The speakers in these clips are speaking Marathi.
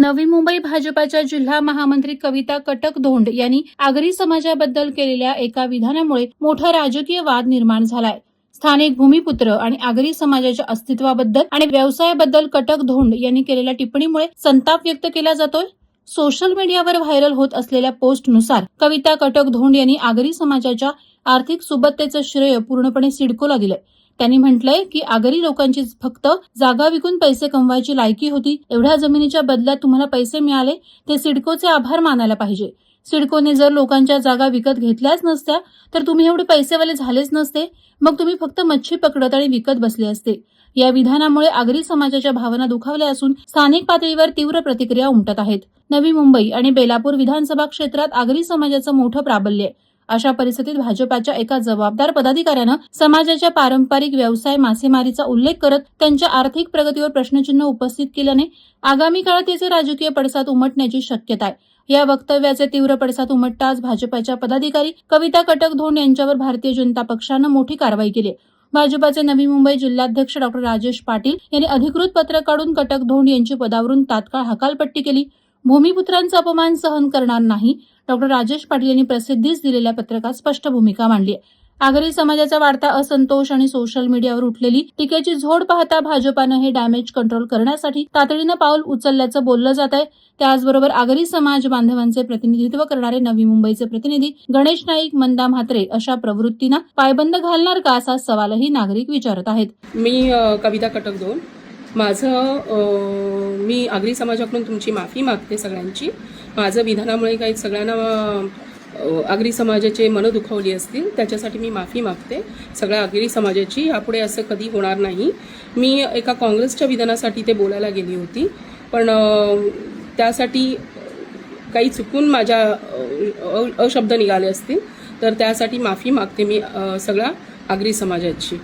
नवी मुंबई भाजपाच्या जिल्हा महामंत्री कविता कटक-धोंड यांनी आगरी समाजाबद्दल केलेल्या एका विधानामुळे मोठा राजकीय वाद निर्माण झालाय. स्थानिक भूमिपुत्र आणि आगरी समाजाच्या अस्तित्वाबद्दल आणि व्यवसायाबद्दल कटक-धोंड यांनी केलेल्या टिप्पणीमुळे संताप व्यक्त केला जातोय. सोशल मीडियावर व्हायरल होत असलेल्या पोस्टनुसार कविता कटक-धोंड यांनी आगरी समाजाच्या आर्थिक सुबत्तेचं श्रेय पूर्णपणे सिडकोला दिलंय. त्यांनी म्हटलंय की आगरी लोकांची फक्त जागा विकून पैसे कमवायची लायकी होती. एवढ्या जमिनीच्या बदल्यात तुम्हाला पैसे मिळाले ते सिडकोचे आभार मानायला पाहिजे. सिडकोने जर लोकांच्या जागा विकत घेतल्याच नसत्या तर तुम्ही एवढे पैसेवाले झालेच नसते. मग तुम्ही फक्त मच्छी पकडत आणि विकत बसले असते. या विधानामुळे आगरी समाजाच्या भावना दुखावल्या असून स्थानिक पातळीवर तीव्र प्रतिक्रिया उमटत आहेत. नवी मुंबई आणि बेलापूर विधानसभा क्षेत्रात आगरी समाजाचं मोठं प्राबल्य आहे. अशा परिस्थितीत भाजपाच्या एका जबाबदार पदाधिकाऱ्यानं समाजाच्या पारंपरिक व्यवसाय मासेमारीचा उल्लेख करत त्यांच्या आर्थिक प्रगतीवर प्रश्नचिन्ह उपस्थित केल्याने आगामी काळात याचे राजकीय पडसाद उमटण्याची शक्यता आहे. या वक्तव्याचे तीव्र पडसाद उमटताच भाजपाच्या पदाधिकारी कविता कटक-धोंड यांच्यावर भारतीय जनता पक्षानं मोठी कारवाई केली. भाजपाचे नवी मुंबई जिल्हाध्यक्ष डॉ. राजेश पाटील यांनी अधिकृत पत्र काढून कटक-धोंड यांची पदावरून तात्काळ हकालपट्टी केली. भूमिपुत्रांचा अपमान सहन करणार नाही, डॉ. राजेश पाटील यांनी प्रसिद्धीस दिलेल्या पत्रकात स्पष्ट भूमिका मांडली आहे. आगरी समाजाचा वाढता असंतोष आणि सोशल मीडियावर उठलेली टीकेची झोड पाहता भाजपानं हे डॅमेज कंट्रोल करण्यासाठी तातडीनं पाऊल उचलल्याचं बोललं जात आहे. त्याचबरोबर आगरी समाज बांधवांचे प्रतिनिधित्व करणारे नवी मुंबईचे प्रतिनिधी गणेश नाईक, मंदा म्हात्रे अशा प्रवृत्तींना पायबंद घालणार का असा सवालही नागरिक विचारत आहेत. मी कविता कटक-धोंड. मी आगरी समाजाकडून तुमची माफी मागते सगळ्यांची. माझं विधानामुळे काही सगळ्यांना आगरी समाजाचे मन दुखावली असतील त्याच्यासाठी मी माफी मागते सगळ्या आगरी समाजाची. यापुढे असं कधी होणार नाही. मी एका काँग्रेसच्या विधानासाठी ते बोलायला गेली होती, पण त्यासाठी काही चुकून माझ्या अशब्द निघाले असतील तर त्यासाठी माफी मागते मी सगळ्या आगरी समाजाची.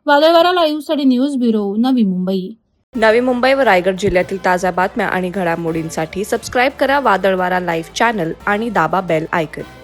वादळवारा लाईव्हसाठी न्यूज ब्युरो, नवी मुंबई. नवी मुंबई व रायगड जिल्ह्यातील ताज्या बातम्या आणि घडामोडींसाठी सबस्क्राईब करा वादळवारा लाईव्ह चॅनल आणि दाबा बेल आयकॉन.